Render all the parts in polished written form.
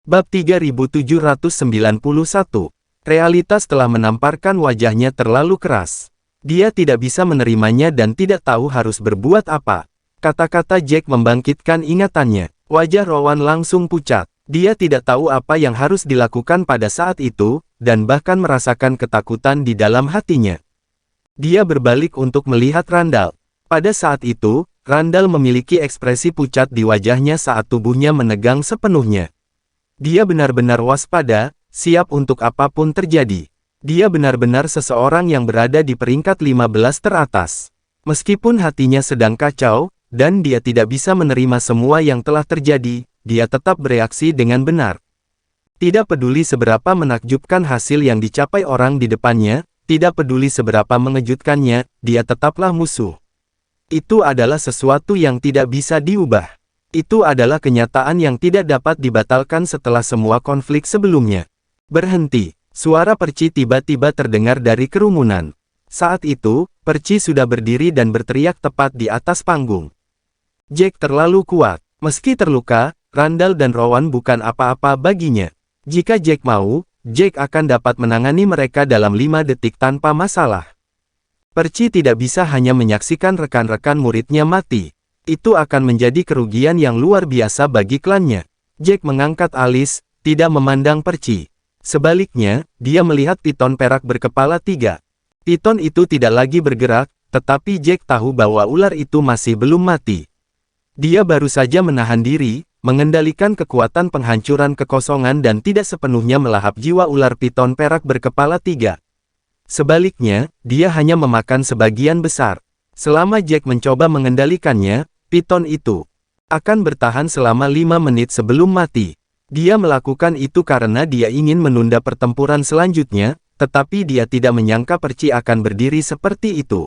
Bab 3791. Realitas telah menamparkan wajahnya terlalu keras. Dia tidak bisa menerimanya dan tidak tahu harus berbuat apa. Kata-kata Jack membangkitkan ingatannya. Wajah Rowan langsung pucat. Dia tidak tahu apa yang harus dilakukan pada saat itu, dan bahkan merasakan ketakutan di dalam hatinya. Dia berbalik untuk melihat Randall. Pada saat itu, Randall memiliki ekspresi pucat di wajahnya saat tubuhnya menegang sepenuhnya. Dia benar-benar waspada, siap untuk apapun terjadi. Dia benar-benar seseorang yang berada di peringkat 15 teratas. Meskipun hatinya sedang kacau, dan dia tidak bisa menerima semua yang telah terjadi, dia tetap bereaksi dengan benar. Tidak peduli seberapa menakjubkan hasil yang dicapai orang di depannya, tidak peduli seberapa mengejutkannya, dia tetaplah musuh. Itu adalah sesuatu yang tidak bisa diubah. Itu adalah kenyataan yang tidak dapat dibatalkan setelah semua konflik sebelumnya. Berhenti. Suara Perci tiba-tiba terdengar dari kerumunan. Saat itu, Perci sudah berdiri dan berteriak tepat di atas panggung. Jack terlalu kuat. Meski terluka, Randall dan Rowan bukan apa-apa baginya. Jika Jack mau, Jack akan dapat menangani mereka dalam 5 detik tanpa masalah. Perci tidak bisa hanya menyaksikan rekan-rekan muridnya mati. Itu akan menjadi kerugian yang luar biasa bagi klannya. Jack mengangkat alis, tidak memandang Perci. Sebaliknya, dia melihat piton perak berkepala 3. Piton itu tidak lagi bergerak, tetapi Jack tahu bahwa ular itu masih belum mati. Dia baru saja menahan diri, mengendalikan kekuatan penghancuran kekosongan dan tidak sepenuhnya melahap jiwa ular piton perak berkepala 3. Sebaliknya, dia hanya memakan sebagian besar. Selama Jack mencoba mengendalikannya, piton itu akan bertahan selama 5 menit sebelum mati. Dia melakukan itu karena dia ingin menunda pertempuran selanjutnya, tetapi dia tidak menyangka Perci akan berdiri seperti itu.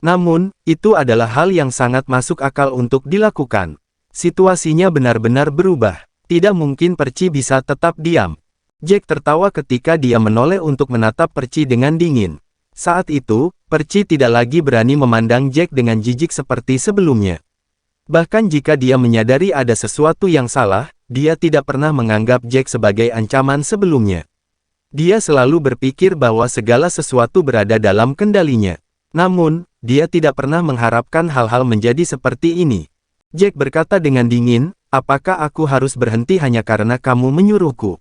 Namun, itu adalah hal yang sangat masuk akal untuk dilakukan. Situasinya benar-benar berubah. Tidak mungkin Perci bisa tetap diam. Jack tertawa ketika dia menoleh untuk menatap Perci dengan dingin. Saat itu, Perci tidak lagi berani memandang Jack dengan jijik seperti sebelumnya. Bahkan jika dia menyadari ada sesuatu yang salah, dia tidak pernah menganggap Jack sebagai ancaman sebelumnya. Dia selalu berpikir bahwa segala sesuatu berada dalam kendalinya. Namun, dia tidak pernah mengharapkan hal-hal menjadi seperti ini. Jack berkata dengan dingin, "Apakah aku harus berhenti hanya karena kamu menyuruhku?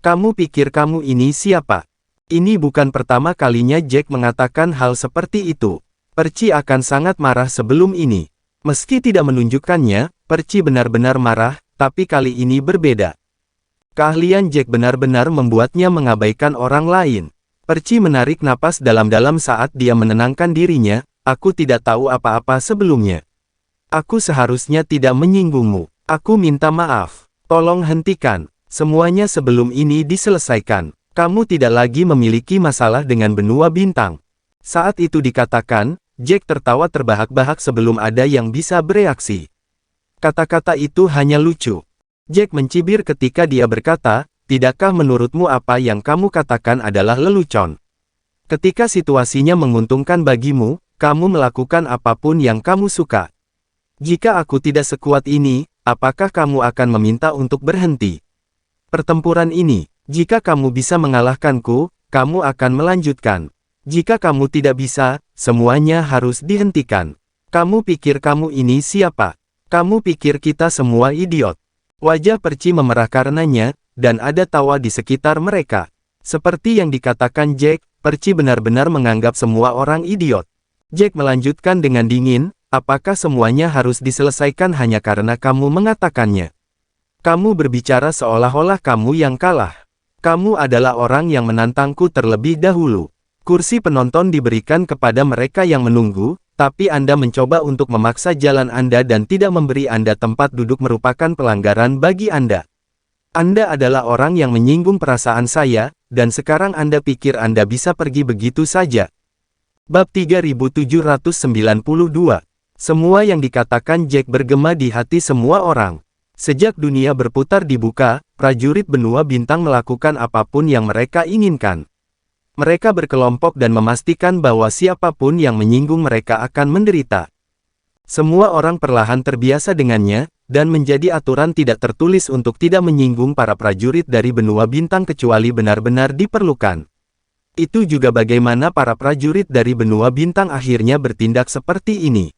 Kamu pikir kamu ini siapa?" Ini bukan pertama kalinya Jack mengatakan hal seperti itu. Perci akan sangat marah sebelum ini. Meski tidak menunjukkannya, Perci benar-benar marah, tapi kali ini berbeda. Keahlian Jack benar-benar membuatnya mengabaikan orang lain. Perci menarik napas dalam-dalam saat dia menenangkan dirinya, "Aku tidak tahu apa-apa sebelumnya. Aku seharusnya tidak menyinggungmu. Aku minta maaf. Tolong hentikan semuanya sebelum ini diselesaikan. Kamu tidak lagi memiliki masalah dengan benua bintang." Saat itu dikatakan, Jack tertawa terbahak-bahak sebelum ada yang bisa bereaksi. Kata-kata itu hanya lucu. Jack mencibir ketika dia berkata, "Tidakkah menurutmu apa yang kamu katakan adalah lelucon? Ketika situasinya menguntungkan bagimu, kamu melakukan apapun yang kamu suka. Jika aku tidak sekuat ini, apakah kamu akan meminta untuk berhenti pertempuran ini? Jika kamu bisa mengalahkanku, kamu akan melanjutkan. Jika kamu tidak bisa, semuanya harus dihentikan. Kamu pikir kamu ini siapa? Kamu pikir kita semua idiot?" Wajah Perci memerah karenanya, dan ada tawa di sekitar mereka. Seperti yang dikatakan Jack, Perci benar-benar menganggap semua orang idiot. Jack melanjutkan dengan dingin, "Apakah semuanya harus diselesaikan hanya karena kamu mengatakannya? Kamu berbicara seolah-olah kamu yang kalah. Kamu adalah orang yang menantangku terlebih dahulu. Kursi penonton diberikan kepada mereka yang menunggu, tapi Anda mencoba untuk memaksa jalan Anda dan tidak memberi Anda tempat duduk merupakan pelanggaran bagi Anda. Anda adalah orang yang menyinggung perasaan saya, dan sekarang Anda pikir Anda bisa pergi begitu saja." Bab 3792. Semua yang dikatakan Jack bergema di hati semua orang. Sejak dunia berputar dibuka, prajurit benua bintang melakukan apapun yang mereka inginkan. Mereka berkelompok dan memastikan bahwa siapapun yang menyinggung mereka akan menderita. Semua orang perlahan terbiasa dengannya, dan menjadi aturan tidak tertulis untuk tidak menyinggung para prajurit dari benua bintang kecuali benar-benar diperlukan. Itu juga bagaimana para prajurit dari benua bintang akhirnya bertindak seperti ini.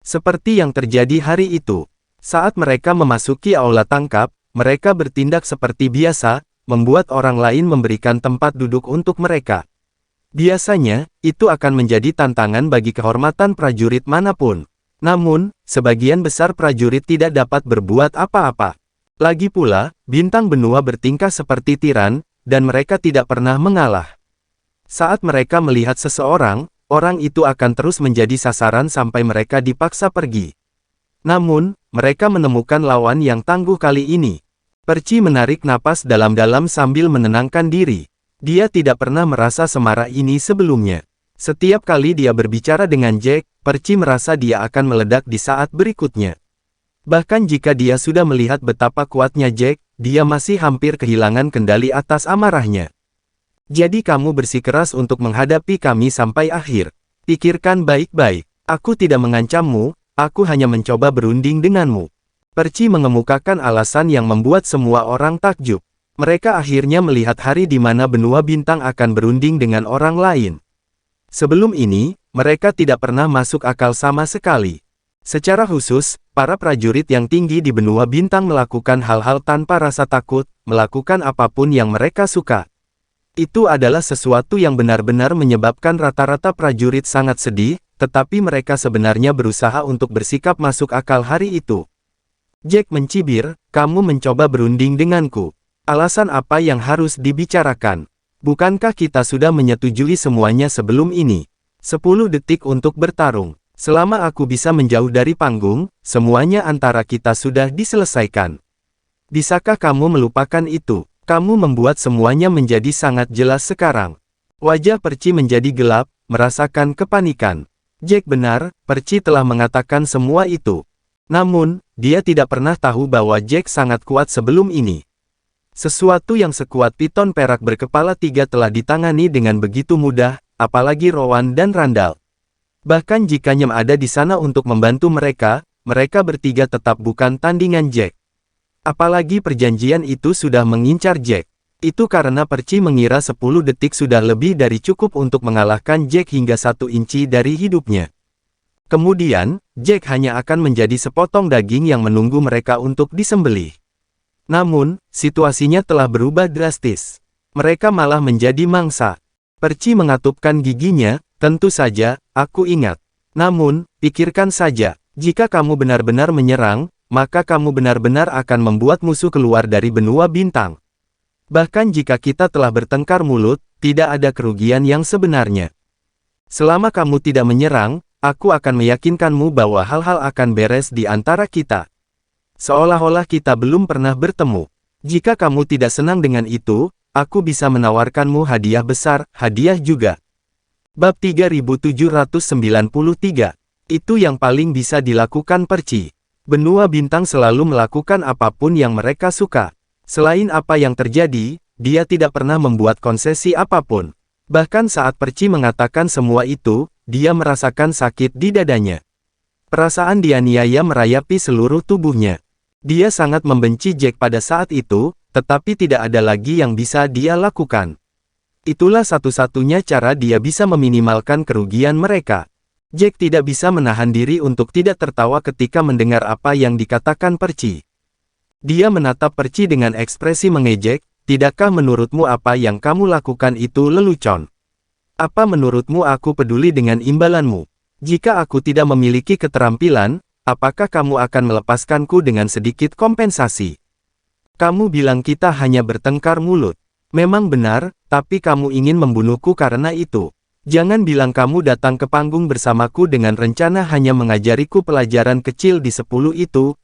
Seperti yang terjadi hari itu. Saat mereka memasuki aula tangkap, mereka bertindak seperti biasa, membuat orang lain memberikan tempat duduk untuk mereka. Biasanya, itu akan menjadi tantangan bagi kehormatan prajurit manapun. Namun, sebagian besar prajurit tidak dapat berbuat apa-apa. Lagi pula, bintang benua bertingkah seperti tiran, dan mereka tidak pernah mengalah. Saat mereka melihat seseorang, orang itu akan terus menjadi sasaran sampai mereka dipaksa pergi. Namun, mereka menemukan lawan yang tangguh kali ini. Perci menarik napas dalam-dalam sambil menenangkan diri. Dia tidak pernah merasa semarah ini sebelumnya. Setiap kali dia berbicara dengan Jack, Perci merasa dia akan meledak di saat berikutnya. Bahkan jika dia sudah melihat betapa kuatnya Jack, dia masih hampir kehilangan kendali atas amarahnya. Jadi kamu bersikeras untuk menghadapi kami sampai akhir. Pikirkan baik-baik. Aku tidak mengancammu, aku hanya mencoba berunding denganmu. Perci mengemukakan alasan yang membuat semua orang takjub. Mereka akhirnya melihat hari di mana benua bintang akan berunding dengan orang lain. Sebelum ini, mereka tidak pernah masuk akal sama sekali. Secara khusus, para prajurit yang tinggi di benua bintang melakukan hal-hal tanpa rasa takut, melakukan apapun yang mereka suka. Itu adalah sesuatu yang benar-benar menyebabkan rata-rata prajurit sangat sedih, tetapi mereka sebenarnya berusaha untuk bersikap masuk akal hari itu. Jack mencibir, kamu mencoba berunding denganku. Alasan apa yang harus dibicarakan? Bukankah kita sudah menyetujui semuanya sebelum ini? 10 detik untuk bertarung. Selama aku bisa menjauh dari panggung, semuanya antara kita sudah diselesaikan. Bisakah kamu melupakan itu? Kamu membuat semuanya menjadi sangat jelas sekarang. Wajah Perci menjadi gelap, merasakan kepanikan. Jack benar, Perci telah mengatakan semua itu. Namun, dia tidak pernah tahu bahwa Jack sangat kuat sebelum ini. Sesuatu yang sekuat piton perak berkepala 3 telah ditangani dengan begitu mudah, apalagi Rowan dan Randall. Bahkan jika Nyem ada di sana untuk membantu mereka, mereka bertiga tetap bukan tandingan Jack. Apalagi perjanjian itu sudah mengincar Jack. Itu karena Perci mengira 10 detik sudah lebih dari cukup untuk mengalahkan Jack hingga 1 inci dari hidupnya. Kemudian, Jack hanya akan menjadi sepotong daging yang menunggu mereka untuk disembelih. Namun, situasinya telah berubah drastis. Mereka malah menjadi mangsa. Perci mengatupkan giginya, tentu saja, aku ingat. Namun, pikirkan saja, jika kamu benar-benar menyerang, maka kamu benar-benar akan membuat musuh keluar dari benua bintang. Bahkan jika kita telah bertengkar mulut, tidak ada kerugian yang sebenarnya. Selama kamu tidak menyerang, aku akan meyakinkanmu bahwa hal-hal akan beres di antara kita. Seolah-olah kita belum pernah bertemu. Jika kamu tidak senang dengan itu, aku bisa menawarkanmu hadiah besar, hadiah juga. Bab 3793. Itu yang paling bisa dilakukan Perci. Benua bintang selalu melakukan apapun yang mereka suka. Selain apa yang terjadi, dia tidak pernah membuat konsesi apapun. Bahkan saat Perci mengatakan semua itu, dia merasakan sakit di dadanya. Perasaan dianiaya merayapi seluruh tubuhnya. Dia sangat membenci Jack pada saat itu, tetapi tidak ada lagi yang bisa dia lakukan. Itulah satu-satunya cara dia bisa meminimalkan kerugian mereka. Jack tidak bisa menahan diri untuk tidak tertawa ketika mendengar apa yang dikatakan Perci. Dia menatap Perci dengan ekspresi mengejek, tidakkah menurutmu apa yang kamu lakukan itu lelucon? Apa menurutmu aku peduli dengan imbalanmu? Jika aku tidak memiliki keterampilan, apakah kamu akan melepaskanku dengan sedikit kompensasi? Kamu bilang kita hanya bertengkar mulut. Memang benar, tapi kamu ingin membunuhku karena itu. Jangan bilang kamu datang ke panggung bersamaku dengan rencana hanya mengajariku pelajaran kecil di 10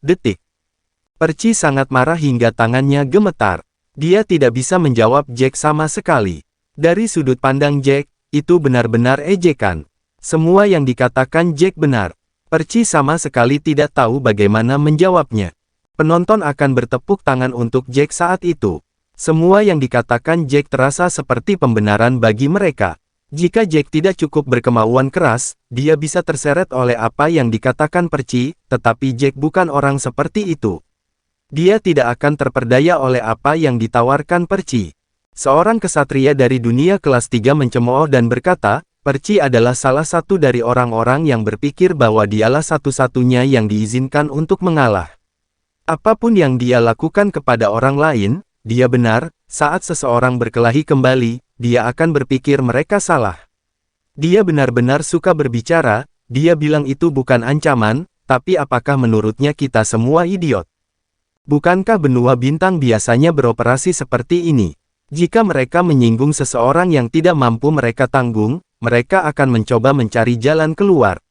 detik. Perci sangat marah hingga tangannya gemetar. Dia tidak bisa menjawab Jack sama sekali. Dari sudut pandang Jack, itu benar-benar ejekan. Semua yang dikatakan Jack benar. Perci sama sekali tidak tahu bagaimana menjawabnya. Penonton akan bertepuk tangan untuk Jack saat itu. Semua yang dikatakan Jack terasa seperti pembenaran bagi mereka. Jika Jack tidak cukup berkemauan keras, dia bisa terseret oleh apa yang dikatakan Perci, tetapi Jack bukan orang seperti itu. Dia tidak akan terperdaya oleh apa yang ditawarkan Perci. Seorang kesatria dari dunia kelas 3 mencemooh dan berkata, Perci adalah salah satu dari orang-orang yang berpikir bahwa dialah satu-satunya yang diizinkan untuk mengalah. Apapun yang dia lakukan kepada orang lain, dia benar. Saat seseorang berkelahi kembali, dia akan berpikir mereka salah. Dia benar-benar suka berbicara, dia bilang itu bukan ancaman, tapi apakah menurutnya kita semua idiot? Bukankah benua bintang biasanya beroperasi seperti ini? Jika mereka menyinggung seseorang yang tidak mampu mereka tanggung, mereka akan mencoba mencari jalan keluar.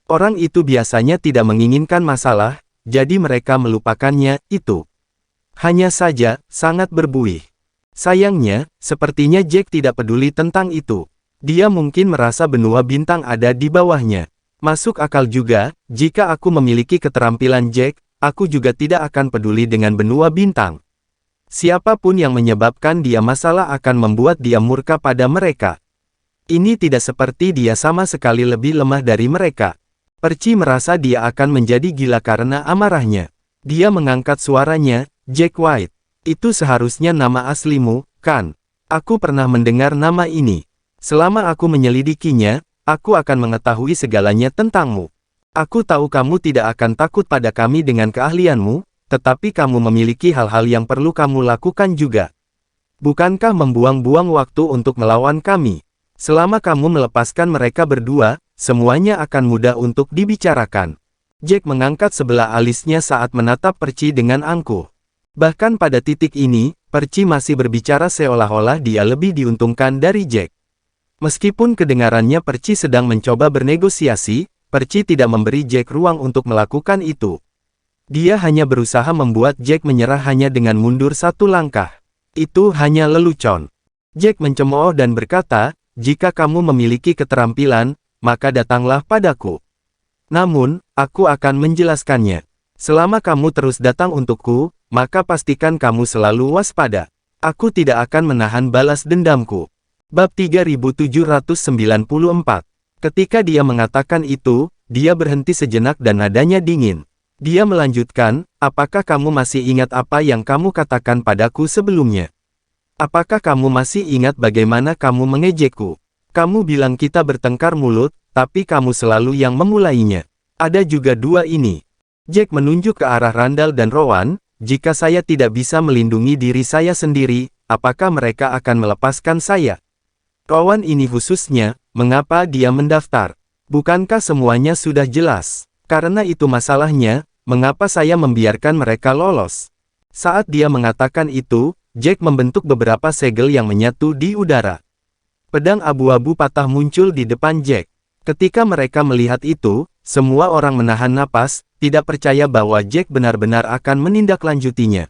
Orang itu biasanya tidak menginginkan masalah, jadi mereka melupakannya, itu. Hanya saja, sangat berbuih. Sayangnya, sepertinya Jack tidak peduli tentang itu. Dia mungkin merasa benua bintang ada di bawahnya. Masuk akal juga, jika aku memiliki keterampilan Jack, aku juga tidak akan peduli dengan benua bintang. Siapapun yang menyebabkan dia masalah akan membuat dia murka pada mereka. Ini tidak seperti dia sama sekali lebih lemah dari mereka. Perci merasa dia akan menjadi gila karena amarahnya. Dia mengangkat suaranya, Jack White. Itu seharusnya nama aslimu, kan? Aku pernah mendengar nama ini. Selama aku menyelidikinya, aku akan mengetahui segalanya tentangmu. Aku tahu kamu tidak akan takut pada kami dengan keahlianmu, tetapi kamu memiliki hal-hal yang perlu kamu lakukan juga. Bukankah membuang-buang waktu untuk melawan kami? Selama kamu melepaskan mereka berdua, semuanya akan mudah untuk dibicarakan. Jack mengangkat sebelah alisnya saat menatap Perci dengan angkuh. Bahkan pada titik ini, Perci masih berbicara seolah-olah dia lebih diuntungkan dari Jack. Meskipun kedengarannya Perci sedang mencoba bernegosiasi, Perci tidak memberi Jack ruang untuk melakukan itu. Dia hanya berusaha membuat Jack menyerah hanya dengan mundur satu langkah. Itu hanya lelucon. Jack mencemooh dan berkata, jika kamu memiliki keterampilan, maka datanglah padaku. Namun, aku akan menjelaskannya. Selama kamu terus datang untukku, maka pastikan kamu selalu waspada. Aku tidak akan menahan balas dendamku. Bab 3794. Ketika dia mengatakan itu, dia berhenti sejenak dan nadanya dingin. Dia melanjutkan, apakah kamu masih ingat apa yang kamu katakan padaku sebelumnya? Apakah kamu masih ingat bagaimana kamu mengejekku? Kamu bilang kita bertengkar mulut, tapi kamu selalu yang memulainya. Ada juga dua ini. Jack menunjuk ke arah Randall dan Rowan, jika saya tidak bisa melindungi diri saya sendiri, apakah mereka akan melepaskan saya? Rowan ini khususnya, mengapa dia mendaftar? Bukankah semuanya sudah jelas? Karena itu masalahnya, mengapa saya membiarkan mereka lolos? Saat dia mengatakan itu, Jack membentuk beberapa segel yang menyatu di udara. Pedang abu-abu patah muncul di depan Jack. Ketika mereka melihat itu, semua orang menahan napas, tidak percaya bahwa Jack benar-benar akan menindaklanjutinya.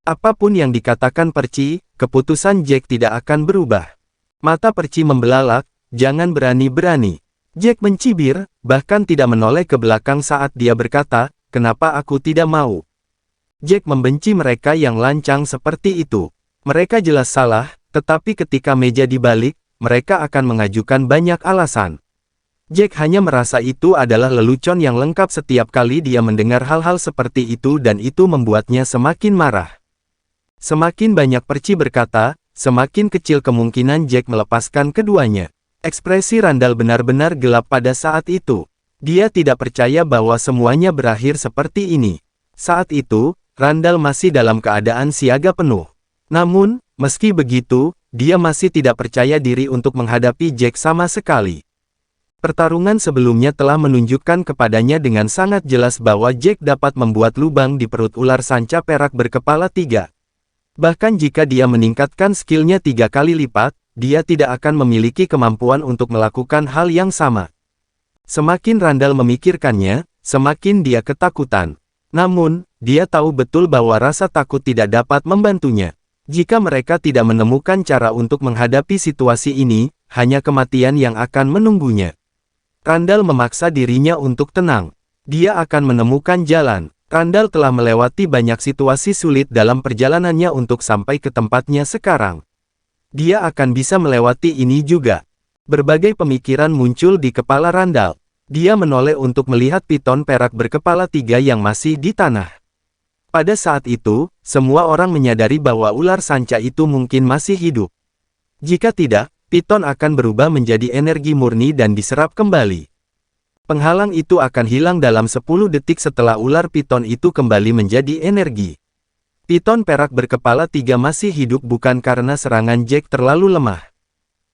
Apapun yang dikatakan Perci, keputusan Jack tidak akan berubah. Mata Perci membelalak, jangan berani-berani. Jack mencibir, bahkan tidak menoleh ke belakang saat dia berkata, kenapa aku tidak mau? Jack membenci mereka yang lancang seperti itu. Mereka jelas salah, tetapi ketika meja dibalik, mereka akan mengajukan banyak alasan. Jack hanya merasa itu adalah lelucon yang lengkap setiap kali dia mendengar hal-hal seperti itu dan itu membuatnya semakin marah. Semakin banyak Perci berkata, semakin kecil kemungkinan Jack melepaskan keduanya. Ekspresi Randall benar-benar gelap pada saat itu. Dia tidak percaya bahwa semuanya berakhir seperti ini. Saat itu, Randall masih dalam keadaan siaga penuh. Namun, meski begitu, dia masih tidak percaya diri untuk menghadapi Jack sama sekali. Pertarungan sebelumnya telah menunjukkan kepadanya dengan sangat jelas bahwa Jack dapat membuat lubang di perut ular sanca perak berkepala 3. Bahkan jika dia meningkatkan skillnya 3 kali lipat, dia tidak akan memiliki kemampuan untuk melakukan hal yang sama. Semakin Randall memikirkannya, semakin dia ketakutan. Namun, dia tahu betul bahwa rasa takut tidak dapat membantunya. Jika mereka tidak menemukan cara untuk menghadapi situasi ini, hanya kematian yang akan menunggunya. Randall memaksa dirinya untuk tenang. Dia akan menemukan jalan. Randall telah melewati banyak situasi sulit dalam perjalanannya untuk sampai ke tempatnya sekarang. Dia akan bisa melewati ini juga. Berbagai pemikiran muncul di kepala Randall. Dia menoleh untuk melihat piton perak berkepala 3 yang masih di tanah. Pada saat itu, semua orang menyadari bahwa ular sanca itu mungkin masih hidup. Jika tidak, piton akan berubah menjadi energi murni dan diserap kembali. Penghalang itu akan hilang dalam 10 detik setelah ular piton itu kembali menjadi energi. Piton perak berkepala 3 masih hidup bukan karena serangan Jack terlalu lemah.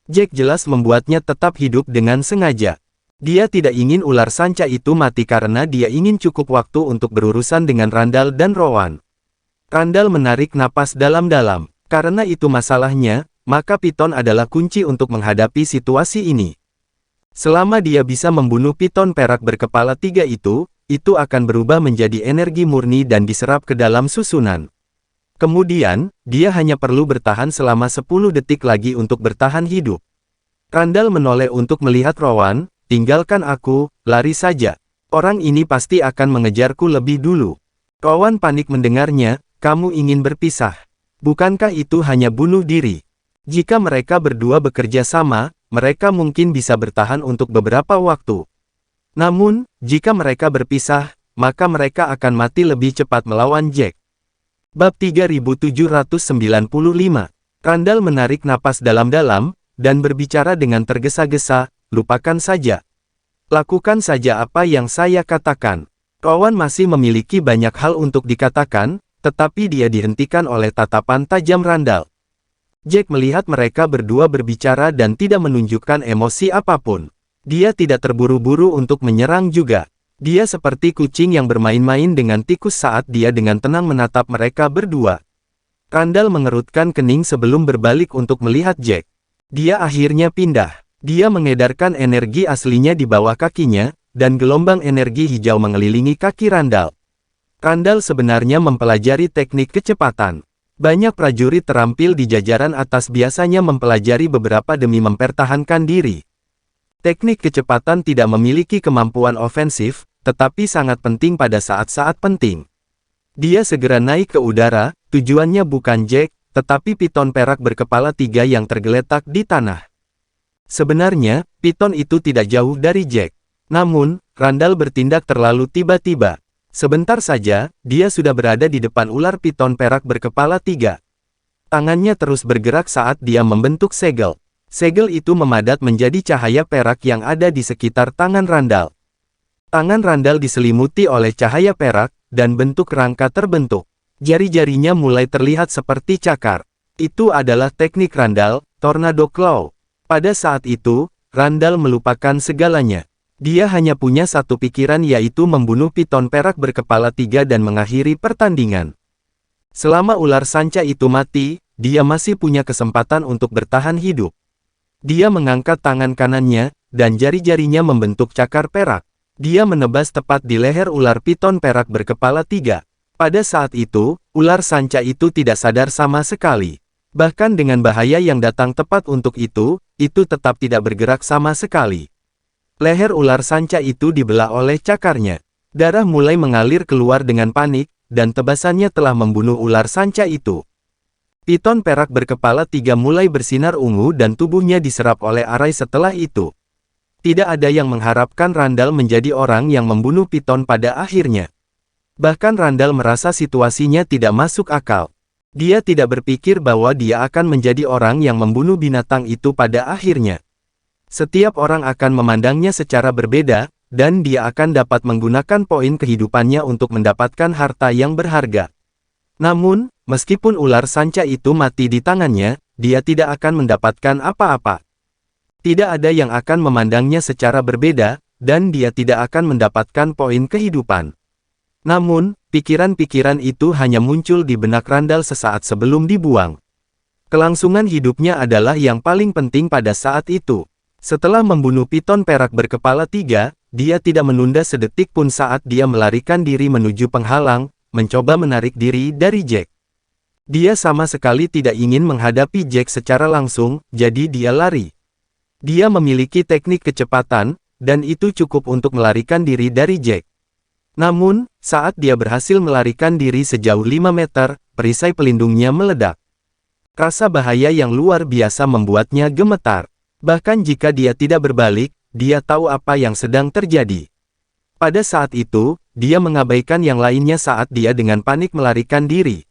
Jack jelas membuatnya tetap hidup dengan sengaja. Dia tidak ingin ular sanca itu mati karena dia ingin cukup waktu untuk berurusan dengan Randall dan Rowan. Randall menarik napas dalam-dalam. Karena itu masalahnya, maka piton adalah kunci untuk menghadapi situasi ini. Selama dia bisa membunuh piton perak berkepala 3 itu akan berubah menjadi energi murni dan diserap ke dalam susunan. Kemudian, dia hanya perlu bertahan selama 10 detik lagi untuk bertahan hidup. Randall menoleh untuk melihat Rowan. Tinggalkan aku, lari saja. Orang ini pasti akan mengejarku lebih dulu. Rowan panik mendengarnya, kamu ingin berpisah. Bukankah itu hanya bunuh diri? Jika mereka berdua bekerja sama, mereka mungkin bisa bertahan untuk beberapa waktu. Namun, jika mereka berpisah, maka mereka akan mati lebih cepat melawan Jack. Bab 3795. Randall menarik napas dalam-dalam, dan berbicara dengan tergesa-gesa, lupakan saja. Lakukan saja apa yang saya katakan. Rowan masih memiliki banyak hal untuk dikatakan, tetapi dia dihentikan oleh tatapan tajam Randall. Jack melihat mereka berdua berbicara dan tidak menunjukkan emosi apapun. Dia tidak terburu-buru untuk menyerang juga. Dia seperti kucing yang bermain-main dengan tikus saat dia dengan tenang menatap mereka berdua. Randall mengerutkan kening sebelum berbalik untuk melihat Jack. Dia akhirnya pindah. Dia mengedarkan energi aslinya di bawah kakinya, dan gelombang energi hijau mengelilingi kaki Randall. Randall sebenarnya mempelajari teknik kecepatan. Banyak prajurit terampil di jajaran atas biasanya mempelajari beberapa demi mempertahankan diri. Teknik kecepatan tidak memiliki kemampuan ofensif, tetapi sangat penting pada saat-saat penting. Dia segera naik ke udara, tujuannya bukan Jack, tetapi piton perak berkepala 3 yang tergeletak di tanah. Sebenarnya, piton itu tidak jauh dari Jack. Namun, Randall bertindak terlalu tiba-tiba. Sebentar saja, dia sudah berada di depan ular piton perak berkepala 3. Tangannya terus bergerak saat dia membentuk segel. Segel itu memadat menjadi cahaya perak yang ada di sekitar tangan Randall. Tangan Randall diselimuti oleh cahaya perak, dan bentuk rangka terbentuk. Jari-jarinya mulai terlihat seperti cakar. Itu adalah teknik Randall, Tornado Claw. Pada saat itu, Randall melupakan segalanya. Dia hanya punya satu pikiran yaitu membunuh piton perak berkepala 3 dan mengakhiri pertandingan. Selama ular sanca itu mati, dia masih punya kesempatan untuk bertahan hidup. Dia mengangkat tangan kanannya, dan jari-jarinya membentuk cakar perak. Dia menebas tepat di leher ular piton perak berkepala 3. Pada saat itu, ular sanca itu tidak sadar sama sekali. Bahkan dengan bahaya yang datang tepat untuk itu tetap tidak bergerak sama sekali. Leher ular sanca itu dibelah oleh cakarnya. Darah mulai mengalir keluar dengan panik, dan tebasannya telah membunuh ular sanca itu. Piton perak berkepala 3 mulai bersinar ungu dan tubuhnya diserap oleh arai setelah itu. Tidak ada yang mengharapkan Randall menjadi orang yang membunuh piton pada akhirnya. Bahkan Randall merasa situasinya tidak masuk akal. Dia tidak berpikir bahwa dia akan menjadi orang yang membunuh binatang itu pada akhirnya. Setiap orang akan memandangnya secara berbeda, dan dia akan dapat menggunakan poin kehidupannya untuk mendapatkan harta yang berharga. Namun, meskipun ular sanca itu mati di tangannya, dia tidak akan mendapatkan apa-apa. Tidak ada yang akan memandangnya secara berbeda, dan dia tidak akan mendapatkan poin kehidupan. Namun, pikiran-pikiran itu hanya muncul di benak Randall sesaat sebelum dibuang. Kelangsungan hidupnya adalah yang paling penting pada saat itu. Setelah membunuh piton perak berkepala 3, dia tidak menunda sedetik pun saat dia melarikan diri menuju penghalang, mencoba menarik diri dari Jack. Dia sama sekali tidak ingin menghadapi Jack secara langsung, jadi dia lari. Dia memiliki teknik kecepatan, dan itu cukup untuk melarikan diri dari Jack. Namun, saat dia berhasil melarikan diri sejauh 5 meter, perisai pelindungnya meledak. Rasa bahaya yang luar biasa membuatnya gemetar. Bahkan jika dia tidak berbalik, dia tahu apa yang sedang terjadi. Pada saat itu, dia mengabaikan yang lainnya saat dia dengan panik melarikan diri.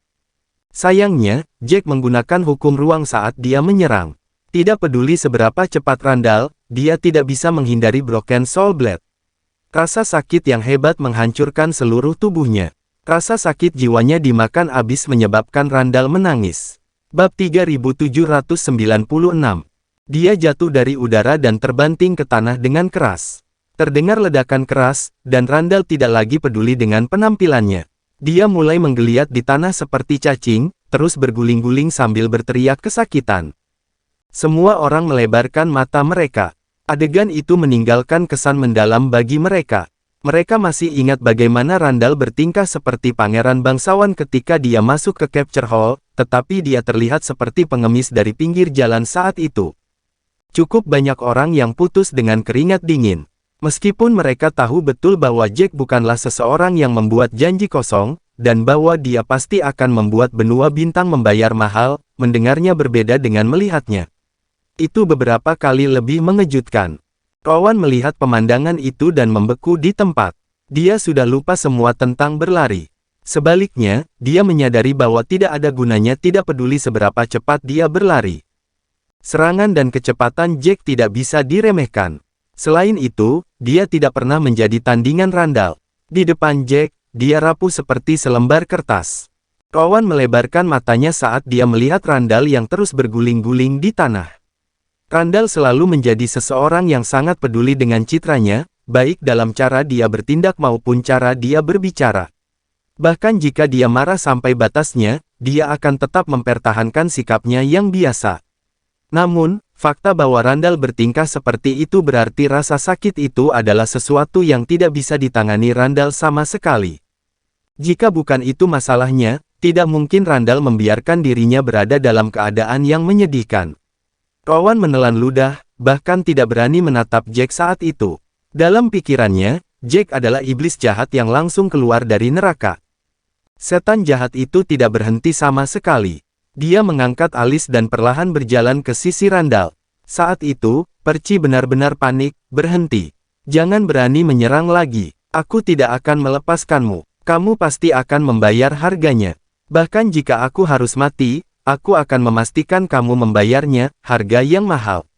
Sayangnya, Jack menggunakan hukum ruang saat dia menyerang. Tidak peduli seberapa cepat Randall, dia tidak bisa menghindari Broken Soul Blade. Rasa sakit yang hebat menghancurkan seluruh tubuhnya. Rasa sakit jiwanya dimakan abis menyebabkan Randall menangis. Bab 3796. Dia jatuh dari udara dan terbanting ke tanah dengan keras. Terdengar ledakan keras, dan Randall tidak lagi peduli dengan penampilannya. Dia mulai menggeliat di tanah seperti cacing, terus berguling-guling sambil berteriak kesakitan. Semua orang melebarkan mata mereka. Adegan itu meninggalkan kesan mendalam bagi mereka. Mereka masih ingat bagaimana Randall bertingkah seperti pangeran bangsawan ketika dia masuk ke Capture Hall, tetapi dia terlihat seperti pengemis dari pinggir jalan saat itu. Cukup banyak orang yang putus dengan keringat dingin. Meskipun mereka tahu betul bahwa Jack bukanlah seseorang yang membuat janji kosong, dan bahwa dia pasti akan membuat benua bintang membayar mahal, mendengarnya berbeda dengan melihatnya. Itu beberapa kali lebih mengejutkan. Rowan melihat pemandangan itu dan membeku di tempat. Dia sudah lupa semua tentang berlari. Sebaliknya, dia menyadari bahwa tidak ada gunanya tidak peduli seberapa cepat dia berlari. Serangan dan kecepatan Jack tidak bisa diremehkan. Selain itu, dia tidak pernah menjadi tandingan Randall. Di depan Jack, dia rapuh seperti selembar kertas. Rowan melebarkan matanya saat dia melihat Randall yang terus berguling-guling di tanah. Randall selalu menjadi seseorang yang sangat peduli dengan citranya, baik dalam cara dia bertindak maupun cara dia berbicara. Bahkan jika dia marah sampai batasnya, dia akan tetap mempertahankan sikapnya yang biasa. Namun, fakta bahwa Randall bertingkah seperti itu berarti rasa sakit itu adalah sesuatu yang tidak bisa ditangani Randall sama sekali. Jika bukan itu masalahnya, tidak mungkin Randall membiarkan dirinya berada dalam keadaan yang menyedihkan. Rowan menelan ludah, bahkan tidak berani menatap Jack saat itu. Dalam pikirannya, Jack adalah iblis jahat yang langsung keluar dari neraka. Setan jahat itu tidak berhenti sama sekali. Dia mengangkat alis dan perlahan berjalan ke sisi Randall. Saat itu, Percy benar-benar panik, berhenti. Jangan berani menyerang lagi. Aku tidak akan melepaskanmu. Kamu pasti akan membayar harganya. Bahkan jika aku harus mati, aku akan memastikan kamu membayarnya, harga yang mahal.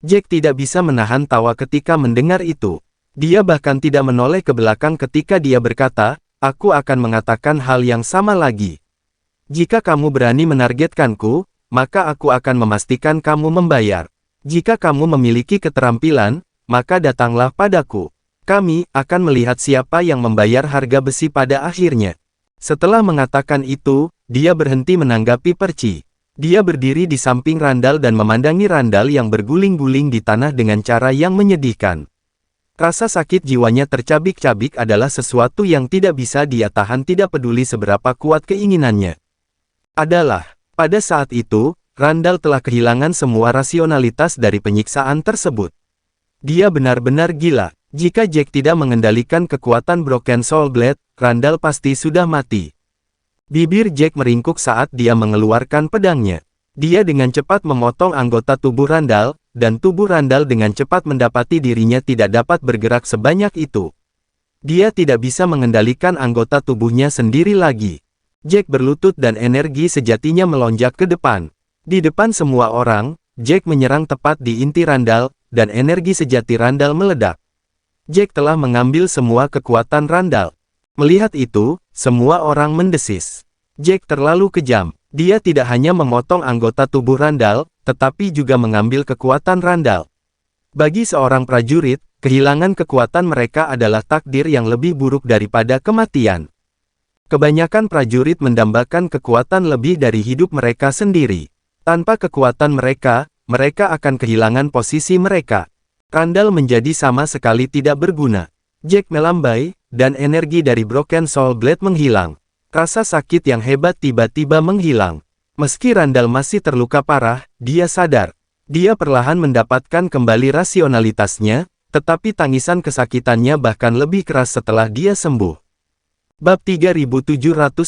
Jack tidak bisa menahan tawa ketika mendengar itu. Dia bahkan tidak menoleh ke belakang ketika dia berkata, aku akan mengatakan hal yang sama lagi. Jika kamu berani menargetkanku, maka aku akan memastikan kamu membayar. Jika kamu memiliki keterampilan, maka datanglah padaku. Kami akan melihat siapa yang membayar harga besi pada akhirnya. Setelah mengatakan itu, dia berhenti menanggapi Percy. Dia berdiri di samping Randall dan memandangi Randall yang berguling-guling di tanah dengan cara yang menyedihkan. Rasa sakit jiwanya tercabik-cabik adalah sesuatu yang tidak bisa dia tahan tidak peduli seberapa kuat keinginannya. Pada saat itu, Randall telah kehilangan semua rasionalitas dari penyiksaan tersebut. Dia benar-benar gila. Jika Jack tidak mengendalikan kekuatan Broken Soul Blade, Randall pasti sudah mati. Bibir Jack meringkuk saat dia mengeluarkan pedangnya. Dia dengan cepat memotong anggota tubuh Randall, dan tubuh Randall dengan cepat mendapati dirinya tidak dapat bergerak sebanyak itu. Dia tidak bisa mengendalikan anggota tubuhnya sendiri lagi. Jack berlutut dan energi sejatinya melonjak ke depan. Di depan semua orang, Jack menyerang tepat di inti Randall, dan energi sejati Randall meledak. Jack telah mengambil semua kekuatan Randall. Melihat itu, semua orang mendesis. Jack terlalu kejam. Dia tidak hanya memotong anggota tubuh Randall, tetapi juga mengambil kekuatan Randall. Bagi seorang prajurit, kehilangan kekuatan mereka adalah takdir yang lebih buruk daripada kematian. Kebanyakan prajurit mendambakan kekuatan lebih dari hidup mereka sendiri. Tanpa kekuatan mereka, mereka akan kehilangan posisi mereka. Randall menjadi sama sekali tidak berguna. Jack melambai, dan energi dari Broken Soul Blade menghilang. Rasa sakit yang hebat tiba-tiba menghilang. Meski Randall masih terluka parah, dia sadar. Dia perlahan mendapatkan kembali rasionalitasnya, tetapi tangisan kesakitannya bahkan lebih keras setelah dia sembuh. Bab 3797.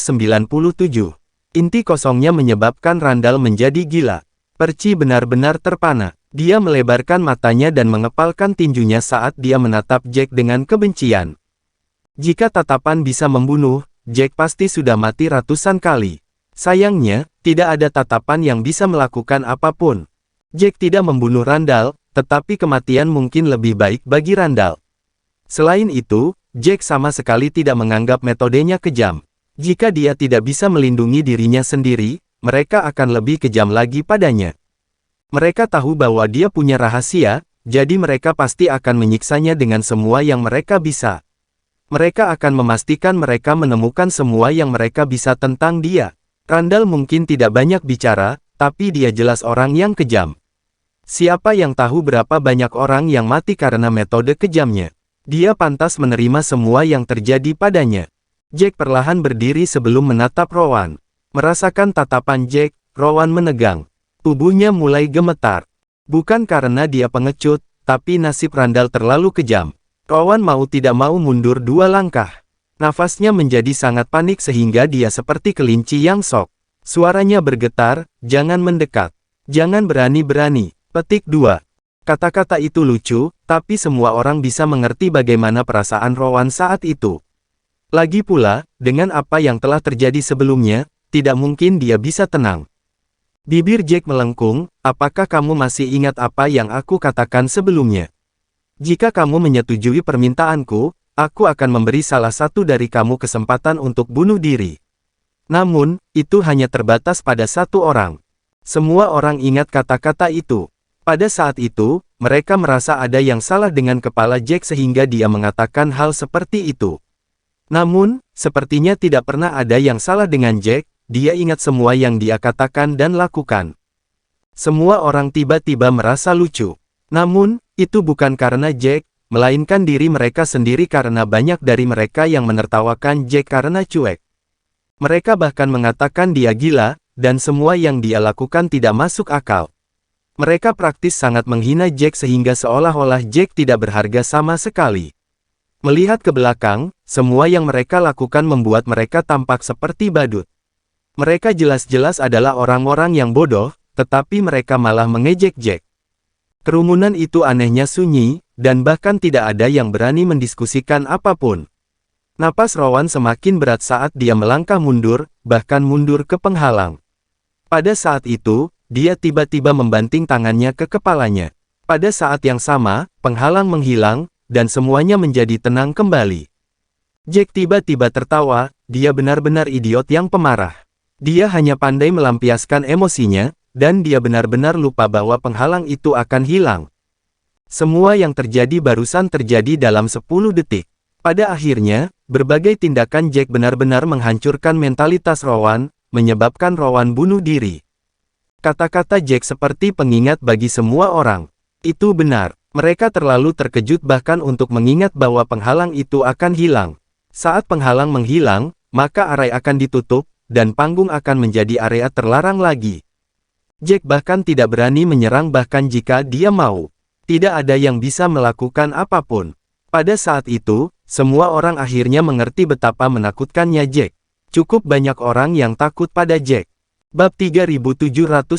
Inti kosongnya menyebabkan Randall menjadi gila. Percy benar-benar terpana. Dia melebarkan matanya dan mengepalkan tinjunya saat dia menatap Jack dengan kebencian. Jika tatapan bisa membunuh, Jack pasti sudah mati ratusan kali. Sayangnya, tidak ada tatapan yang bisa melakukan apapun. Jack tidak membunuh Randall, tetapi kematian mungkin lebih baik bagi Randall. Selain itu, Jack sama sekali tidak menganggap metodenya kejam. Jika dia tidak bisa melindungi dirinya sendiri, mereka akan lebih kejam lagi padanya. Mereka tahu bahwa dia punya rahasia, jadi mereka pasti akan menyiksanya dengan semua yang mereka bisa. Mereka akan memastikan mereka menemukan semua yang mereka bisa tentang dia. Randall mungkin tidak banyak bicara, tapi dia jelas orang yang kejam. Siapa yang tahu berapa banyak orang yang mati karena metode kejamnya? Dia pantas menerima semua yang terjadi padanya. Jack perlahan berdiri sebelum menatap Rowan. Merasakan tatapan Jack, Rowan menegang. Tubuhnya mulai gemetar. Bukan karena dia pengecut, tapi nasib Randall terlalu kejam. Rowan mau tidak mau mundur 2 langkah. Nafasnya menjadi sangat panik sehingga dia seperti kelinci yang shock. Suaranya bergetar, "Jangan mendekat. Jangan berani-berani." Petik 2. Kata-kata itu lucu, tapi semua orang bisa mengerti bagaimana perasaan Rowan saat itu. Lagi pula, dengan apa yang telah terjadi sebelumnya, tidak mungkin dia bisa tenang. Bibir Jack melengkung, "Apakah kamu masih ingat apa yang aku katakan sebelumnya? Jika kamu menyetujui permintaanku, aku akan memberi salah satu dari kamu kesempatan untuk bunuh diri." Namun, itu hanya terbatas pada satu orang. Semua orang ingat kata-kata itu. Pada saat itu, mereka merasa ada yang salah dengan kepala Jack sehingga dia mengatakan hal seperti itu. Namun, sepertinya tidak pernah ada yang salah dengan Jack. Dia ingat semua yang dia katakan dan lakukan. Semua orang tiba-tiba merasa lucu. Namun, itu bukan karena Jack, melainkan diri mereka sendiri karena banyak dari mereka yang menertawakan Jack karena cuek. Mereka bahkan mengatakan dia gila, dan semua yang dia lakukan tidak masuk akal. Mereka praktis sangat menghina Jack sehingga seolah-olah Jack tidak berharga sama sekali. Melihat ke belakang, semua yang mereka lakukan membuat mereka tampak seperti badut. Mereka jelas-jelas adalah orang-orang yang bodoh, tetapi mereka malah mengejek Jack. Kerumunan itu anehnya sunyi, dan bahkan tidak ada yang berani mendiskusikan apapun. Napas Rowan semakin berat saat dia melangkah mundur, bahkan mundur ke penghalang. Pada saat itu, dia tiba-tiba membanting tangannya ke kepalanya. Pada saat yang sama, penghalang menghilang, dan semuanya menjadi tenang kembali. Jack tiba-tiba tertawa, dia benar-benar idiot yang pemarah. Dia hanya pandai melampiaskan emosinya, dan dia benar-benar lupa bahwa penghalang itu akan hilang. Semua yang terjadi barusan terjadi dalam 10 detik. Pada akhirnya, berbagai tindakan Jack benar-benar menghancurkan mentalitas Rowan, menyebabkan Rowan bunuh diri. Kata-kata Jack seperti pengingat bagi semua orang. Itu benar, mereka terlalu terkejut bahkan untuk mengingat bahwa penghalang itu akan hilang. Saat penghalang menghilang, maka area akan ditutup, dan panggung akan menjadi area terlarang lagi. Jack bahkan tidak berani menyerang bahkan jika dia mau. Tidak ada yang bisa melakukan apapun. Pada saat itu, semua orang akhirnya mengerti betapa menakutkannya Jack. Cukup banyak orang yang takut pada Jack. Bab 3798.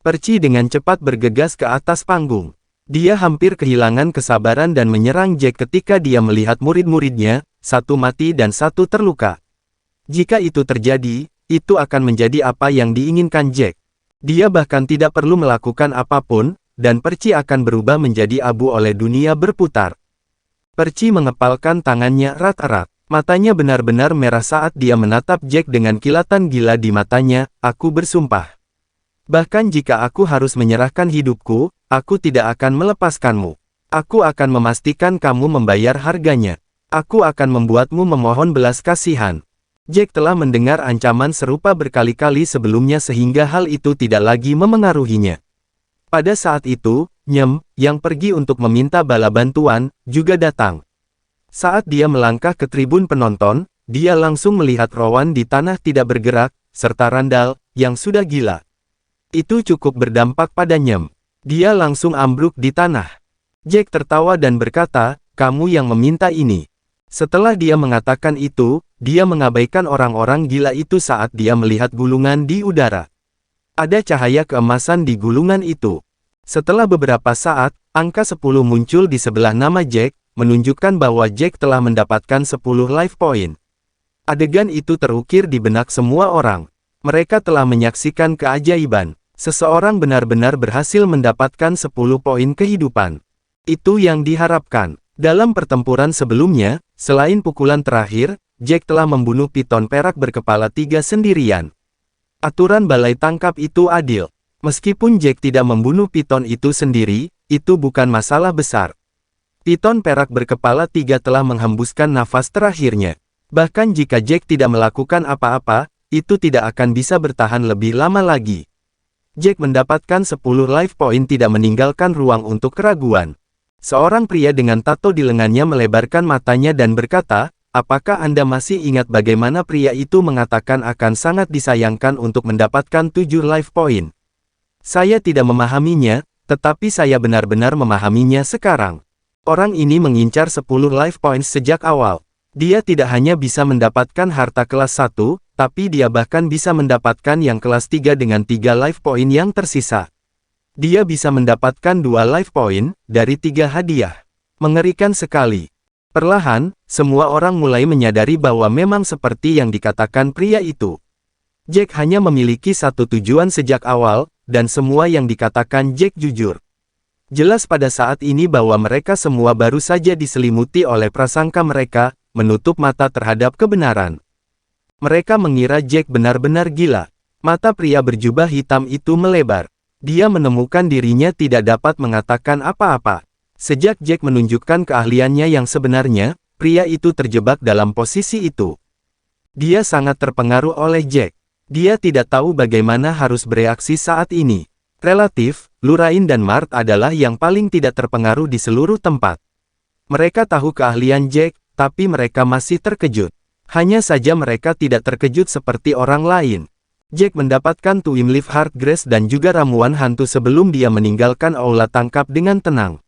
Perci dengan cepat bergegas ke atas panggung. Dia hampir kehilangan kesabaran dan menyerang Jack ketika dia melihat murid-muridnya, satu mati dan satu terluka. Jika itu terjadi, itu akan menjadi apa yang diinginkan Jack. Dia bahkan tidak perlu melakukan apapun, dan Perci akan berubah menjadi abu oleh dunia berputar. Perci mengepalkan tangannya erat-erat. Matanya benar-benar merah saat dia menatap Jack dengan kilatan gila di matanya. "Aku bersumpah. Bahkan jika aku harus menyerahkan hidupku, aku tidak akan melepaskanmu. Aku akan memastikan kamu membayar harganya. Aku akan membuatmu memohon belas kasihan." Jack telah mendengar ancaman serupa berkali-kali sebelumnya sehingga hal itu tidak lagi memengaruhinya. Pada saat itu, Nyem, yang pergi untuk meminta bala bantuan, juga datang. Saat dia melangkah ke tribun penonton, dia langsung melihat Rowan di tanah tidak bergerak, serta Randall, yang sudah gila. Itu cukup berdampak pada Nyem. Dia langsung ambruk di tanah. Jack tertawa dan berkata, "Kamu yang meminta ini." Setelah dia mengatakan itu, dia mengabaikan orang-orang gila itu saat dia melihat gulungan di udara. Ada cahaya keemasan di gulungan itu. Setelah beberapa saat, angka 10 muncul di sebelah nama Jack, menunjukkan bahwa Jack telah mendapatkan 10 life point. Adegan itu terukir di benak semua orang. Mereka telah menyaksikan keajaiban. Seseorang benar-benar berhasil mendapatkan 10 poin kehidupan. Itu yang diharapkan. Dalam pertempuran sebelumnya, selain pukulan terakhir, Jack telah membunuh piton perak berkepala 3 sendirian. Aturan balai tangkap itu adil. Meskipun Jack tidak membunuh piton itu sendiri, itu bukan masalah besar. Piton perak berkepala 3 telah menghembuskan nafas terakhirnya. Bahkan jika Jack tidak melakukan apa-apa, itu tidak akan bisa bertahan lebih lama lagi. Jack mendapatkan 10 life point tidak meninggalkan ruang untuk keraguan. Seorang pria dengan tato di lengannya melebarkan matanya dan berkata, apakah Anda masih ingat bagaimana pria itu mengatakan akan sangat disayangkan untuk mendapatkan 7 life point? Saya tidak memahaminya, tetapi saya benar-benar memahaminya sekarang. Orang ini mengincar 10 life points sejak awal. Dia tidak hanya bisa mendapatkan harta kelas 1, tapi dia bahkan bisa mendapatkan yang kelas 3 dengan 3 life point yang tersisa. Dia bisa mendapatkan 2 life point dari 3 hadiah. Mengerikan sekali. Perlahan, semua orang mulai menyadari bahwa memang seperti yang dikatakan pria itu. Jack hanya memiliki satu tujuan sejak awal, dan semua yang dikatakan Jack jujur. Jelas pada saat ini bahwa mereka semua baru saja diselimuti oleh prasangka mereka, menutup mata terhadap kebenaran. Mereka mengira Jack benar-benar gila. Mata pria berjubah hitam itu melebar. Dia menemukan dirinya tidak dapat mengatakan apa-apa. Sejak Jack menunjukkan keahliannya yang sebenarnya, pria itu terjebak dalam posisi itu. Dia sangat terpengaruh oleh Jack. Dia tidak tahu bagaimana harus bereaksi saat ini. Relatif, Lurain dan Mart adalah yang paling tidak terpengaruh di seluruh tempat. Mereka tahu keahlian Jack, tapi mereka masih terkejut. Hanya saja mereka tidak terkejut seperti orang lain. Jack mendapatkan Twin Leaf Heart Grace dan juga ramuan hantu sebelum dia meninggalkan aula tangkap dengan tenang.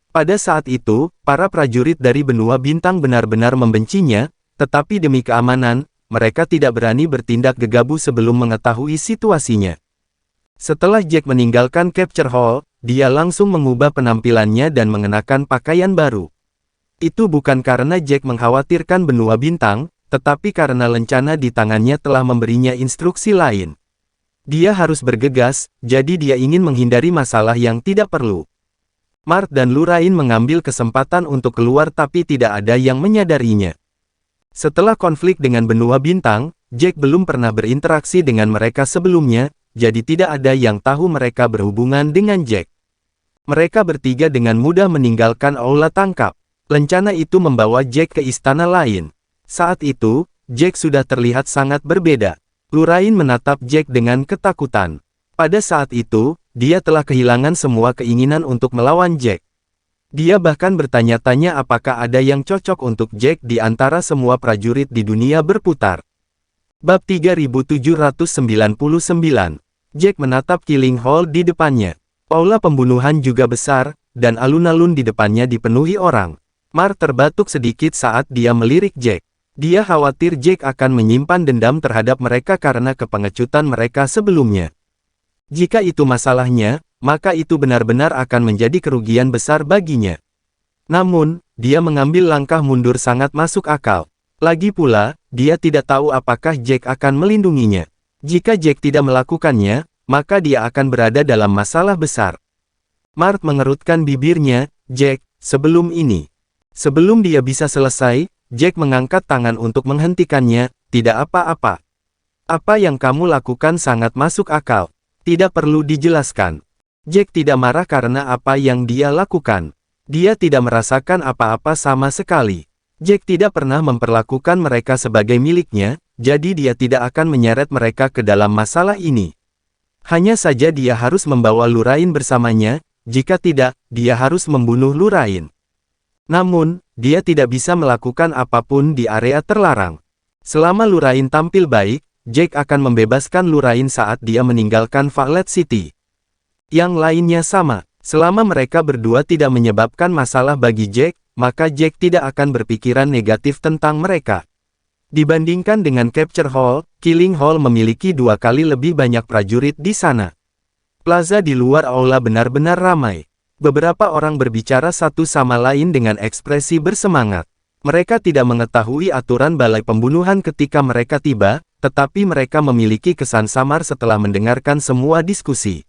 Pada saat itu, para prajurit dari benua bintang benar-benar membencinya, tetapi demi keamanan, mereka tidak berani bertindak gegabah sebelum mengetahui situasinya. Setelah Jack meninggalkan Capture Hall, dia langsung mengubah penampilannya dan mengenakan pakaian baru. Itu bukan karena Jack mengkhawatirkan benua bintang, tetapi karena lencana di tangannya telah memberinya instruksi lain. Dia harus bergegas, jadi dia ingin menghindari masalah yang tidak perlu. Mart dan Lurain mengambil kesempatan untuk keluar tapi tidak ada yang menyadarinya. Setelah konflik dengan benua bintang, Jack belum pernah berinteraksi dengan mereka sebelumnya, jadi tidak ada yang tahu mereka berhubungan dengan Jack. Mereka bertiga dengan mudah meninggalkan aula tangkap. Lencana itu membawa Jack ke istana lain. Saat itu, Jack sudah terlihat sangat berbeda. Lurain menatap Jack dengan ketakutan. Pada saat itu, dia telah kehilangan semua keinginan untuk melawan Jack. Dia bahkan bertanya-tanya apakah ada yang cocok untuk Jack di antara semua prajurit di dunia berputar. Bab 3799. Jack menatap Killing Hall di depannya. Aula pembunuhan juga besar, dan alun-alun di depannya dipenuhi orang. Mart terbatuk sedikit saat dia melirik Jack. Dia khawatir Jack akan menyimpan dendam terhadap mereka karena kepengecutan mereka sebelumnya. Jika itu masalahnya, maka itu benar-benar akan menjadi kerugian besar baginya. Namun, dia mengambil langkah mundur sangat masuk akal. Lagi pula, dia tidak tahu apakah Jack akan melindunginya. Jika Jack tidak melakukannya, maka dia akan berada dalam masalah besar. Mart mengerutkan bibirnya, Jack, sebelum ini. Sebelum dia bisa selesai, Jack mengangkat tangan untuk menghentikannya, tidak apa-apa. Apa yang kamu lakukan sangat masuk akal. Tidak perlu dijelaskan. Jack tidak marah karena apa yang dia lakukan. Dia tidak merasakan apa-apa sama sekali. Jack tidak pernah memperlakukan mereka sebagai miliknya, jadi dia tidak akan menyeret mereka ke dalam masalah ini. Hanya saja dia harus membawa Lurain bersamanya, jika tidak, dia harus membunuh Lurain. Namun, dia tidak bisa melakukan apapun di area terlarang. Selama Lurain tampil baik, Jack akan membebaskan Lurain saat dia meninggalkan Violet City. Yang lainnya sama, selama mereka berdua tidak menyebabkan masalah bagi Jack, maka Jack tidak akan berpikiran negatif tentang mereka. Dibandingkan dengan Capture Hall, Killing Hall memiliki 2 kali lebih banyak prajurit di sana. Plaza di luar aula benar-benar ramai. Beberapa orang berbicara satu sama lain dengan ekspresi bersemangat. Mereka tidak mengetahui aturan balai pembunuhan ketika mereka tiba, tetapi mereka memiliki kesan samar setelah mendengarkan semua diskusi.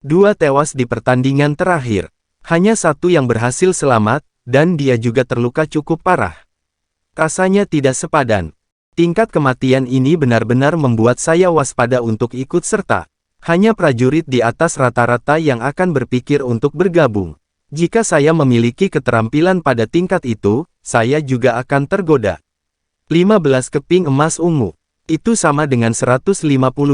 2 tewas di pertandingan terakhir. Hanya 1 yang berhasil selamat, dan dia juga terluka cukup parah. Rasanya tidak sepadan. Tingkat kematian ini benar-benar membuat saya waspada untuk ikut serta. Hanya prajurit di atas rata-rata yang akan berpikir untuk bergabung. Jika saya memiliki keterampilan pada tingkat itu, saya juga akan tergoda. 15 keping emas ungu. Itu sama dengan 150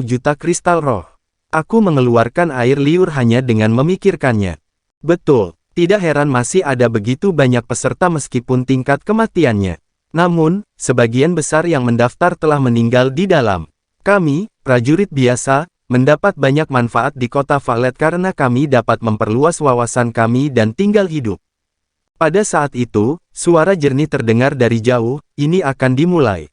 juta kristal roh. Aku mengeluarkan air liur hanya dengan memikirkannya. Betul, tidak heran masih ada begitu banyak peserta meskipun tingkat kematiannya. Namun, sebagian besar yang mendaftar telah meninggal di dalam. Kami, prajurit biasa, mendapat banyak manfaat di kota Valet karena kami dapat memperluas wawasan kami dan tinggal hidup. Pada saat itu, suara jernih terdengar dari jauh, ini akan dimulai.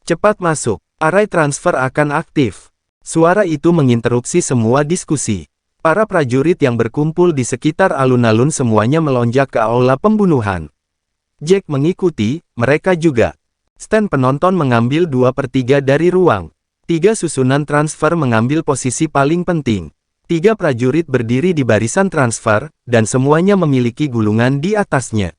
Cepat masuk, arai transfer akan aktif. Suara itu menginterupsi semua diskusi. Para prajurit yang berkumpul di sekitar alun-alun semuanya melonjak ke aula pembunuhan. Jack mengikuti, mereka juga. Stand penonton mengambil 2/3 dari ruang. 3 susunan transfer mengambil posisi paling penting. 3 prajurit berdiri di barisan transfer, dan semuanya memiliki gulungan di atasnya.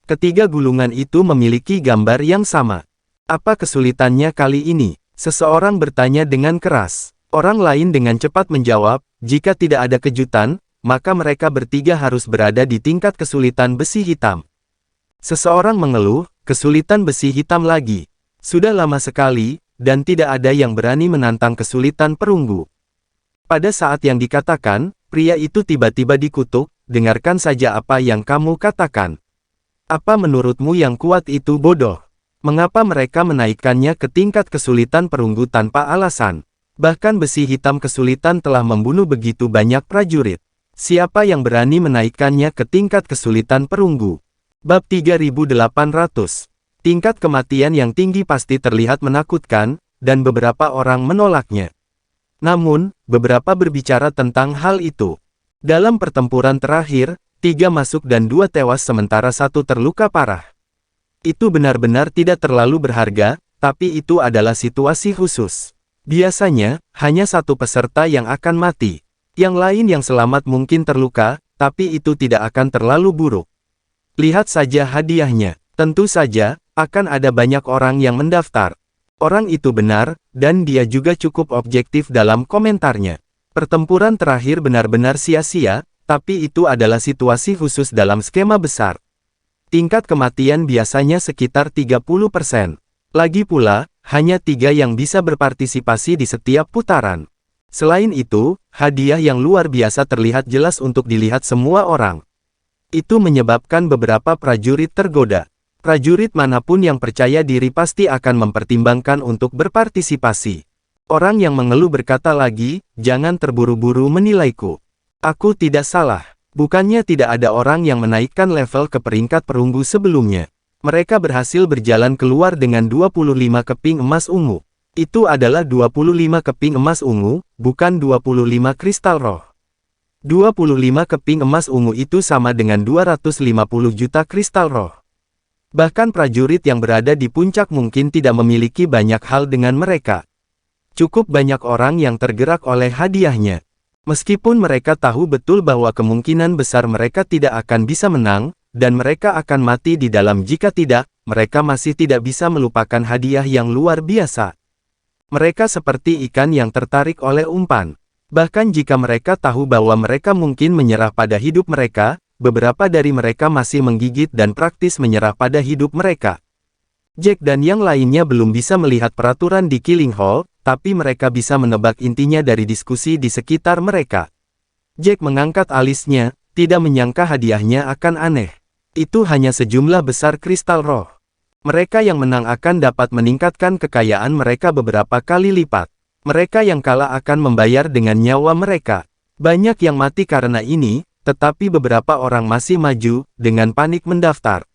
Ketiga gulungan itu memiliki gambar yang sama. Apa kesulitannya kali ini? Seseorang bertanya dengan keras. Orang lain dengan cepat menjawab, jika tidak ada kejutan, maka mereka bertiga harus berada di tingkat kesulitan besi hitam. Seseorang mengeluh, kesulitan besi hitam lagi. Sudah lama sekali, dan tidak ada yang berani menantang kesulitan perunggu. Pada saat yang dikatakan, pria itu tiba-tiba dikutuk, dengarkan saja apa yang kamu katakan. Apa menurutmu yang kuat itu bodoh? Mengapa mereka menaikkannya ke tingkat kesulitan perunggu tanpa alasan? Bahkan besi hitam kesulitan telah membunuh begitu banyak prajurit. Siapa yang berani menaikkannya ke tingkat kesulitan perunggu? Bab 3800. Tingkat kematian yang tinggi pasti terlihat menakutkan, dan beberapa orang menolaknya. Namun, beberapa berbicara tentang hal itu. Dalam pertempuran terakhir, 3 masuk dan 2 tewas sementara 1 terluka parah. Itu benar-benar tidak terlalu berharga, tapi itu adalah situasi khusus. Biasanya, hanya 1 peserta yang akan mati. Yang lain yang selamat mungkin terluka, tapi itu tidak akan terlalu buruk. Lihat saja hadiahnya. Tentu saja, akan ada banyak orang yang mendaftar. Orang itu benar, dan dia juga cukup objektif dalam komentarnya. Pertempuran terakhir benar-benar sia-sia, tapi itu adalah situasi khusus dalam skema besar. Tingkat kematian biasanya sekitar 30%. Lagi pula, hanya 3 yang bisa berpartisipasi di setiap putaran. Selain itu, hadiah yang luar biasa terlihat jelas untuk dilihat semua orang. Itu menyebabkan beberapa prajurit tergoda. Prajurit manapun yang percaya diri pasti akan mempertimbangkan untuk berpartisipasi. Orang yang mengeluh berkata lagi, jangan terburu-buru menilaiku. Aku tidak salah. Bukannya tidak ada orang yang menaikkan level ke peringkat perunggu sebelumnya. Mereka berhasil berjalan keluar dengan 25 keping emas ungu. Itu adalah 25 keping emas ungu, bukan 25 kristal roh. 25 keping emas ungu itu sama dengan 250 juta kristal roh. Bahkan prajurit yang berada di puncak mungkin tidak memiliki banyak hal dengan mereka. Cukup banyak orang yang tergerak oleh hadiahnya. Meskipun mereka tahu betul bahwa kemungkinan besar mereka tidak akan bisa menang, dan mereka akan mati di dalam jika tidak, mereka masih tidak bisa melupakan hadiah yang luar biasa. Mereka seperti ikan yang tertarik oleh umpan. Bahkan jika mereka tahu bahwa mereka mungkin menyerah pada hidup mereka, beberapa dari mereka masih menggigit dan praktis menyerah pada hidup mereka. Jack dan yang lainnya belum bisa melihat peraturan di Killing Hall, tapi mereka bisa menebak intinya dari diskusi di sekitar mereka. Jack mengangkat alisnya, tidak menyangka hadiahnya akan aneh. Itu hanya sejumlah besar kristal roh. Mereka yang menang akan dapat meningkatkan kekayaan mereka beberapa kali lipat. Mereka yang kalah akan membayar dengan nyawa mereka. Banyak yang mati karena ini, tetapi beberapa orang masih maju, dengan panik mendaftar.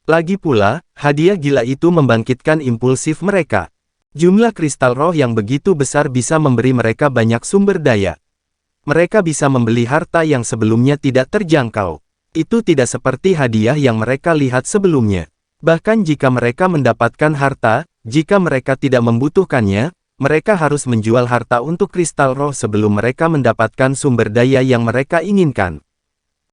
Lagi pula, hadiah gila itu membangkitkan impulsif mereka. Jumlah kristal roh yang begitu besar bisa memberi mereka banyak sumber daya. Mereka bisa membeli harta yang sebelumnya tidak terjangkau. Itu tidak seperti hadiah yang mereka lihat sebelumnya. Bahkan jika mereka mendapatkan harta, jika mereka tidak membutuhkannya, mereka harus menjual harta untuk kristal roh sebelum mereka mendapatkan sumber daya yang mereka inginkan.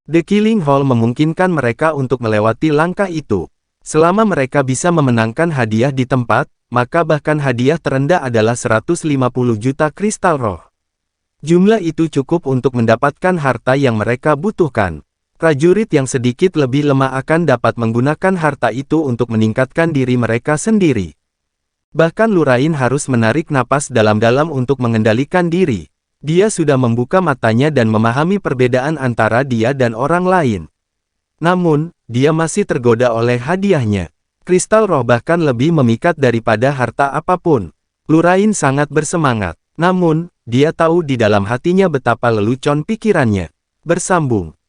The Killing Hall memungkinkan mereka untuk melewati langkah itu. Selama mereka bisa memenangkan hadiah di tempat, maka bahkan hadiah terendah adalah 150 juta kristal roh. Jumlah itu cukup untuk mendapatkan harta yang mereka butuhkan. Prajurit yang sedikit lebih lemah akan dapat menggunakan harta itu untuk meningkatkan diri mereka sendiri. Bahkan Lurain harus menarik napas dalam-dalam untuk mengendalikan diri. Dia sudah membuka matanya dan memahami perbedaan antara dia dan orang lain. Namun, dia masih tergoda oleh hadiahnya. Kristal roh bahkan lebih memikat daripada harta apapun. Lurain sangat bersemangat. Namun, dia tahu di dalam hatinya betapa lelucon pikirannya. Bersambung.